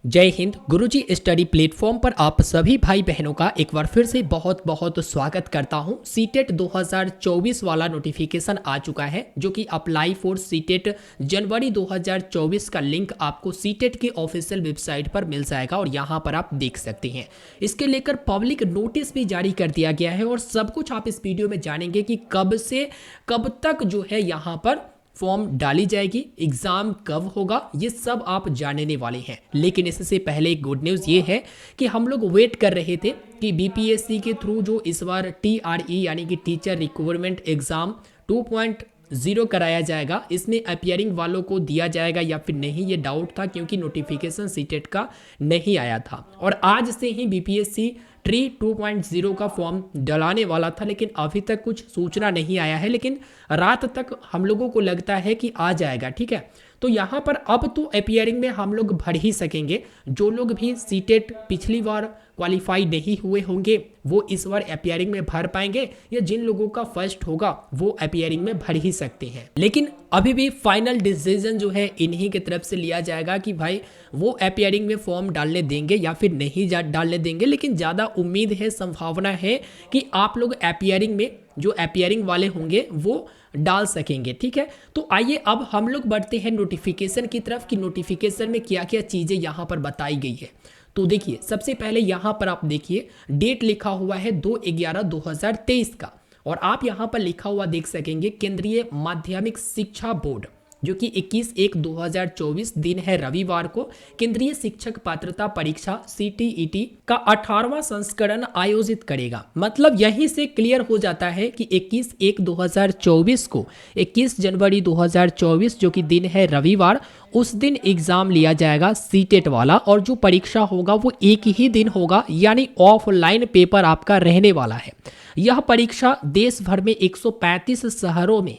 जय हिंद। गुरुजी study platform पर आप सभी भाई बहनों का एक बार फिर से बहुत बहुत स्वागत करता हूं। सीटेट 2024 वाला नोटिफिकेशन आ चुका है, जो कि अप्लाई फॉर सीटेट जनवरी 2024 का लिंक आपको सीटेट के ऑफिशियल वेबसाइट पर मिल जाएगा और यहां पर आप देख सकते हैं। इसके लेकर पब्लिक नोटिस भी जारी कर दिया गया है और सब कुछ आप इस वीडियो में जानेंगे कि कब से कब तक जो है यहां पर फॉर्म डाली जाएगी, एग्जाम कब होगा, ये सब आप जानने वाले हैं। लेकिन इससे पहले एक गुड न्यूज़ ये है कि हम लोग वेट कर रहे थे कि बीपीएससी के थ्रू जो इस बार टीआरई यानी कि टीचर रिक्रूटमेंट एग्जाम 2.0 कराया जाएगा, इसमें अपियरिंग वालों को दिया जाएगा या फिर नहीं, ये डाउट था क्योंकि नोटिफिकेशन सीटेट का नहीं आया था। और आज से ही बीपीएससी ट्री 2.0 का फॉर्म डलाने वाला था, लेकिन अभी तक कुछ सूचना नहीं आया है। लेकिन रात तक हम लोगों को लगता है कि आ जाएगा। ठीक है, तो यहाँ पर अब तो अपियरिंग में हम लोग भर ही सकेंगे। जो लोग भी सीटेट पिछली बार क्वालिफाई नहीं हुए होंगे वो इस बार अपियरिंग में भर पाएंगे, या जिन लोगों का फर्स्ट होगा वो अपियरिंग में भर ही सकते हैं। लेकिन अभी भी फाइनल डिसीजन जो है इन्हीं की तरफ से लिया जाएगा कि भाई वो अपियरिंग में फॉर्म डालने देंगे या फिर नहीं डालने देंगे। लेकिन ज़्यादा उम्मीद है, संभावना है कि आप लोग अपियरिंग में, जो अपियरिंग वाले होंगे वो डाल सकेंगे। ठीक है, तो आइए अब हम लोग बढ़ते हैं नोटिफिकेशन की तरफ कि नोटिफिकेशन में क्या क्या चीज़ें यहाँ पर बताई गई है। तो देखिए, सबसे पहले यहाँ पर आप देखिए डेट लिखा हुआ है 2/11/2023 का, और आप यहाँ पर लिखा हुआ देख सकेंगे केंद्रीय माध्यमिक शिक्षा बोर्ड, जो कि 21/1/2024 दिन है रविवार को केंद्रीय शिक्षक पात्रता परीक्षा सीटीईटी का 18वां संस्करण आयोजित करेगा। मतलब यहीं से क्लियर हो जाता है कि 21/1/2024 को 21 जनवरी 2024 जो कि दिन है रविवार, उस दिन एग्जाम लिया जाएगा सीटेट वाला, और जो परीक्षा होगा वो एक ही दिन होगा, यानी ऑफलाइन पेपर आपका रहने वाला है। यह परीक्षा देश भर में 135 शहरों में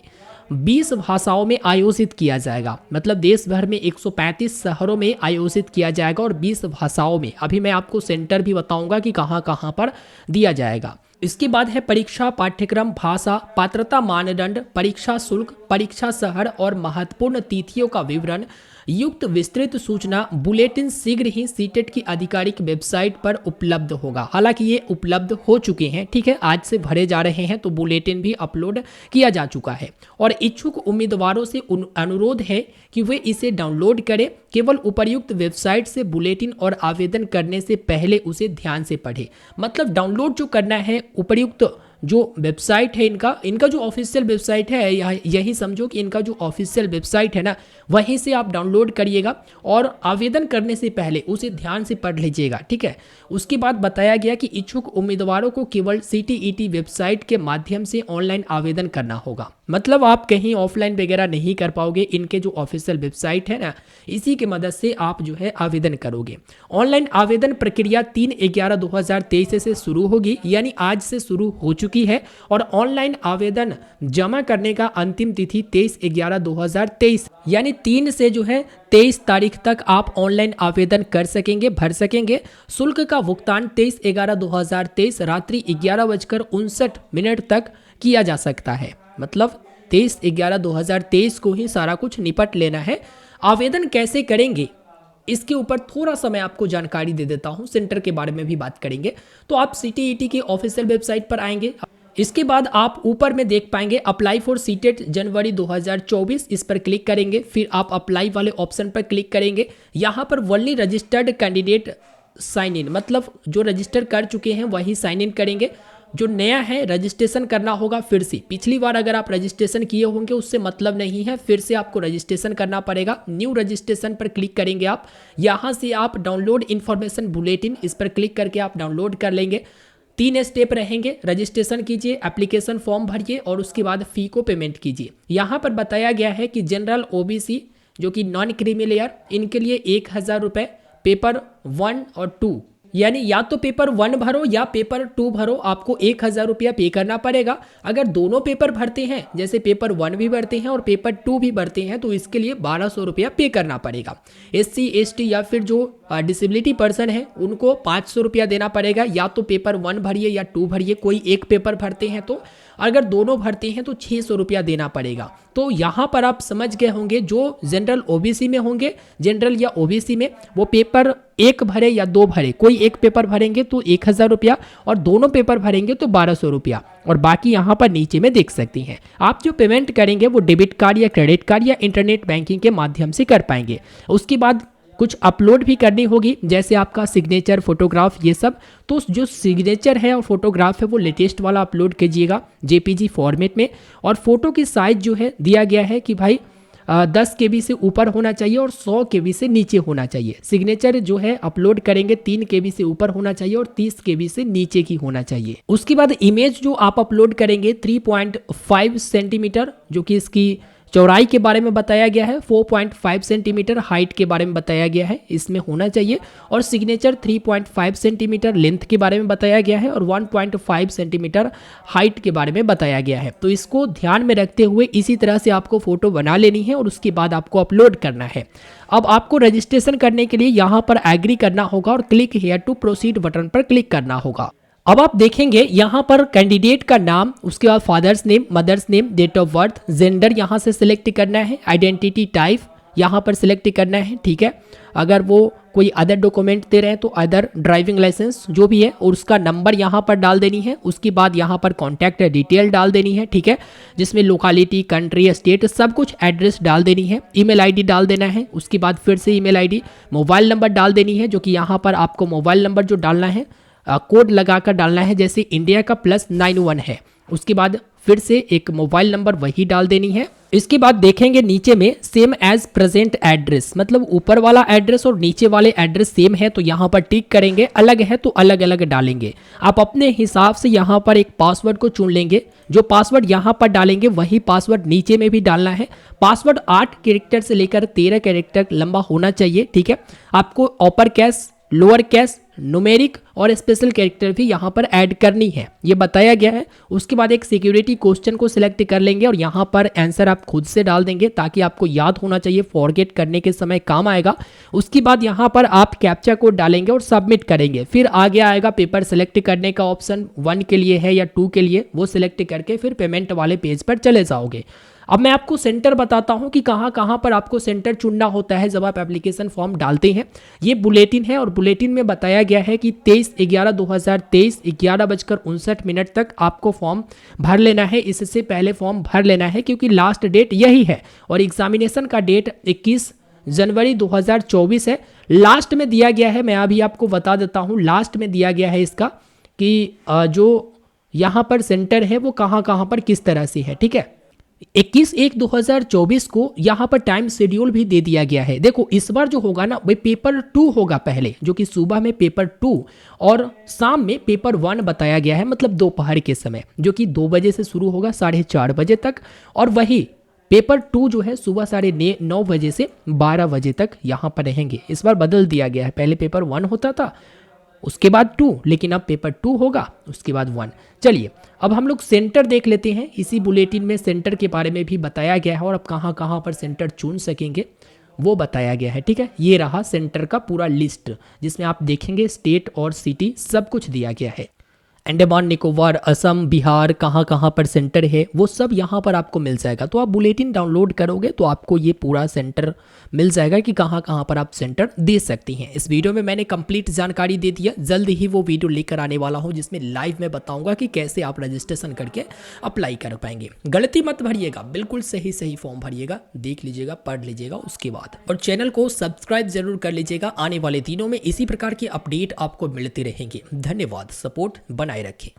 20 भाषाओं में आयोजित किया जाएगा। मतलब देश भर में 135 शहरों में आयोजित किया जाएगा और 20 भाषाओं में। अभी मैं आपको सेंटर भी बताऊंगा कि कहां कहां पर दिया जाएगा। इसके बाद है परीक्षा पाठ्यक्रम, भाषा, पात्रता मानदंड, परीक्षा शुल्क, परीक्षा शहर और महत्वपूर्ण तिथियों का विवरण युक्त विस्तृत सूचना बुलेटिन शीघ्र ही सीटेट की आधिकारिक वेबसाइट पर उपलब्ध होगा। हालांकि ये उपलब्ध हो चुके हैं, ठीक है, आज से भरे जा रहे हैं, तो बुलेटिन भी अपलोड किया जा चुका है। और इच्छुक उम्मीदवारों से अनुरोध है कि वे इसे डाउनलोड करें। केवल उपर्युक्त वेबसाइट से बुलेटिन और आवेदन करने से पहले उसे ध्यान से पढ़ें। मतलब डाउनलोड जो करना है उपर्युक्त जो वेबसाइट है इनका जो ऑफिशियल वेबसाइट है, यही समझो कि इनका जो ऑफिशियल वेबसाइट है ना, वहीं से आप डाउनलोड करिएगा और आवेदन करने से पहले उसे ध्यान से पढ़ लीजिएगा। ठीक है, उसके बाद बताया गया कि इच्छुक उम्मीदवारों को केवल सीटीईटी वेबसाइट के माध्यम से ऑनलाइन आवेदन करना होगा। मतलब आप कहीं ऑफलाइन वगैरह नहीं कर पाओगे, इनके जो ऑफिशियल वेबसाइट है ना, इसी की मदद से आप जो है आवेदन करोगे। ऑनलाइन आवेदन प्रक्रिया 3/11/2023 से शुरू होगी, यानी आज से शुरू हो चुकी है। और ऑनलाइन आवेदन जमा करने का अंतिम तिथि 23/11/2023, यानी 3 से जो है 23 तारीख तक आप ऑनलाइन आवेदन कर सकेंगे, भर सकेंगे। शुल्क का भुगतान 23/11/2023 रात्रि 11:59 तक किया जा सकता है। मतलब 23/11/2023 को ही सारा कुछ निपट लेना है। आवेदन कैसे करेंगे इसके ऊपर थोड़ा सा मैं आपको जानकारी दे देता हूं, सेंटर के बारे में भी बात करेंगे। तो आप सीटीईटी के ऑफिशियल वेबसाइट पर आएंगे, इसके बाद आप ऊपर में देख पाएंगे अप्लाई फॉर सीटेट जनवरी 2024, इस पर क्लिक करेंगे। फिर आप अप्लाई वाले ऑप्शन पर क्लिक करेंगे। यहाँ पर only registered candidate sign in, मतलब जो रजिस्टर कर चुके हैं वही साइन इन करेंगे। जो नया है रजिस्ट्रेशन करना होगा फिर से। पिछली बार अगर आप रजिस्ट्रेशन किए होंगे उससे मतलब नहीं है, फिर से आपको रजिस्ट्रेशन करना पड़ेगा। न्यू रजिस्ट्रेशन पर क्लिक करेंगे आप। यहाँ से आप डाउनलोड इन्फॉर्मेशन बुलेटिन, इस पर क्लिक करके आप डाउनलोड कर लेंगे। 3 स्टेप रहेंगे, रजिस्ट्रेशन कीजिए, एप्लीकेशन फॉर्म भरिए और उसके बाद फी को पेमेंट कीजिए। यहाँ पर बताया गया है कि जनरल ओबीसी जो कि नॉन क्रीमी लेयर, इनके लिए 1000 रुपये, पेपर 1 और 2, यानी या तो पेपर 1 भरो या पेपर 2 भरो, आपको 1000 रुपया पे करना पड़ेगा। अगर दोनों पेपर भरते हैं, जैसे पेपर 1 भी भरते हैं और पेपर 2 भी भरते हैं, तो इसके लिए 1200 रुपया पे करना पड़ेगा। SC ST या फिर जो डिसेबिलिटी पर्सन है उनको 500 रुपया देना पड़ेगा। या तो पेपर 1 भरिए या 2 भरिए, कोई एक पेपर भरते हैं तो अगर दोनों भरते हैं तो 600 रुपया देना पड़ेगा। तो यहाँ पर आप समझ गए होंगे, जो जनरल ओबीसी में होंगे, जनरल या ओबीसी में, वो पेपर एक भरे या दो भरे, कोई एक पेपर भरेंगे तो 1000 रुपया और दोनों पेपर भरेंगे तो 1200 रुपया। और बाकी यहाँ पर नीचे में देख सकती हैं। आप जो पेमेंट करेंगे वो डेबिट कार्ड या क्रेडिट कार्ड या इंटरनेट बैंकिंग के माध्यम से कर पाएंगे। उसके बाद कुछ अपलोड भी करनी होगी, जैसे आपका सिग्नेचर, फोटोग्राफ, ये सब। तो जो सिग्नेचर है और फोटोग्राफ है वो लेटेस्ट वाला अपलोड कीजिएगा जेपीजी फॉर्मेट में। और फोटो की साइज जो है दिया गया है कि भाई 10 KB से ऊपर होना चाहिए और 100 KB से नीचे होना चाहिए। सिग्नेचर जो है अपलोड करेंगे 3 KB से ऊपर होना चाहिए और 30 KB से नीचे की होना चाहिए। उसके बाद इमेज जो आप अपलोड करेंगे 3.5 सेंटीमीटर, जो कि इसकी चौड़ाई के बारे में बताया गया है, 4.5 सेंटीमीटर हाइट के बारे में बताया गया है, इसमें होना चाहिए। और सिग्नेचर 3.5 सेंटीमीटर लेंथ के बारे में बताया गया है और 1.5 सेंटीमीटर हाइट के बारे में बताया गया है। तो इसको ध्यान में रखते हुए इसी तरह से आपको फोटो बना लेनी है और उसके बाद आपको अपलोड करना है। अब आपको रजिस्ट्रेशन करने के लिए यहाँ पर एग्री करना होगा और click here to proceed button पर क्लिक करना होगा। अब आप देखेंगे यहाँ पर कैंडिडेट का नाम, उसके बाद father's name, mother's name, date of birth, gender यहाँ से सिलेक्ट करना है, आइडेंटिटी टाइप यहाँ पर सिलेक्ट करना है, ठीक है। अगर वो कोई अदर डॉक्यूमेंट दे रहे हैं तो अदर, ड्राइविंग लाइसेंस जो भी है, और उसका नंबर यहाँ पर डाल देनी है। उसके बाद यहाँ पर कॉन्टैक्ट डिटेल डाल देनी है, ठीक है, जिसमें लोकालिटी, कंट्री, स्टेट सब कुछ, एड्रेस डाल देनी है। ईमेल आईडी डाल देना है। उसके बाद फिर से ईमेल आईडी, मोबाइल नंबर डाल देनी है, जो कि यहाँ पर आपको मोबाइल नंबर जो डालना है कोड लगाकर डालना है, जैसे इंडिया का +91 है। उसके बाद फिर से एक मोबाइल नंबर वही डाल देनी है। इसके बाद देखेंगे नीचे में सेम एज प्रेजेंट एड्रेस, मतलब ऊपर वाला एड्रेस और नीचे वाले एड्रेस सेम है तो यहाँ पर टिक करेंगे, अलग है तो अलग अलग डालेंगे। आप अपने हिसाब से यहाँ पर एक पासवर्ड को चुन लेंगे। जो पासवर्ड यहाँ पर डालेंगे वही पासवर्ड नीचे में भी डालना है। पासवर्ड 8 कैरेक्टर से लेकर 13 कैरेक्टर लंबा होना चाहिए, ठीक है। आपको upper case, lower case, numeric और स्पेशल कैरेक्टर भी यहाँ पर ऐड करनी है, ये बताया गया है। उसके बाद एक सिक्योरिटी क्वेश्चन को सिलेक्ट कर लेंगे और यहाँ पर आंसर आप खुद से डाल देंगे ताकि आपको याद होना चाहिए, फॉरगेट करने के समय काम आएगा। उसके बाद यहाँ पर आप कैप्चा कोड डालेंगे और सबमिट करेंगे। फिर आगे आएगा पेपर सिलेक्ट करने का ऑप्शन, 1 के लिए है या 2 के लिए, वो सिलेक्ट करके फिर पेमेंट वाले पेज पर चले जाओगे। अब मैं आपको सेंटर बताता हूं कि कहां कहां पर आपको सेंटर चुनना होता है जब आप एप्लीकेशन फॉर्म डालते हैं। ये बुलेटिन है और बुलेटिन में बताया गया है कि 23/11/2023 11:59 तक आपको फॉर्म भर लेना है। इससे पहले फॉर्म भर लेना है क्योंकि लास्ट डेट यही है और एग्जामिनेशन का डेट 21 जनवरी 2024 है। लास्ट में दिया गया है, मैं अभी आपको बता देता हूँ, लास्ट में दिया गया है इसका कि जो यहाँ पर सेंटर है वो कहाँ कहाँ पर किस तरह से है, ठीक है। 21/1/2024 को यहाँ पर टाइम शेड्यूल भी दे दिया गया है। देखो इस बार जो होगा ना वही पेपर 2 होगा पहले, जो कि सुबह में पेपर 2 और शाम में पेपर 1 बताया गया है, मतलब दोपहर के समय, जो कि 2 बजे से शुरू होगा 4:30 बजे तक। और वही पेपर 2 जो है सुबह 9:30 बजे से 12 बजे तक यहाँ पर रहेंगे। इस बार बदल दिया गया है, पहले पेपर 1 होता था उसके बाद 2, लेकिन अब पेपर 2 होगा उसके बाद 1। चलिए अब हम लोग सेंटर देख लेते हैं। इसी बुलेटिन में सेंटर के बारे में भी बताया गया है और अब कहाँ कहाँ पर सेंटर चुन सकेंगे वो बताया गया है, ठीक है। ये रहा सेंटर का पूरा लिस्ट जिसमें आप देखेंगे स्टेट और सिटी सब कुछ दिया गया है। अंडमान निकोबार, असम, बिहार कहाँ कहाँ पर सेंटर है वो सब यहाँ पर आपको मिल जाएगा। तो आप बुलेटिन डाउनलोड करोगे तो आपको ये पूरा सेंटर मिल जाएगा कि कहाँ कहाँ पर आप सेंटर दे सकती हैं। इस वीडियो में मैंने कंप्लीट जानकारी दे दिया। जल्द ही वो वीडियो लेकर आने वाला हूँ जिसमें लाइव में बताऊंगा कि कैसे आप रजिस्ट्रेशन करके अप्लाई कर पाएंगे। गलती मत भरिएगा, बिल्कुल सही फोर्म भरिएगा, देख लीजिएगा, पढ़ लीजिएगा उसके बाद, और चैनल को सब्सक्राइब जरूर कर लीजिएगा। आने वाले दिनों में इसी प्रकार के अपडेट आपको मिलते रहेंगे। धन्यवाद, सपोर्ट बनाए रखें।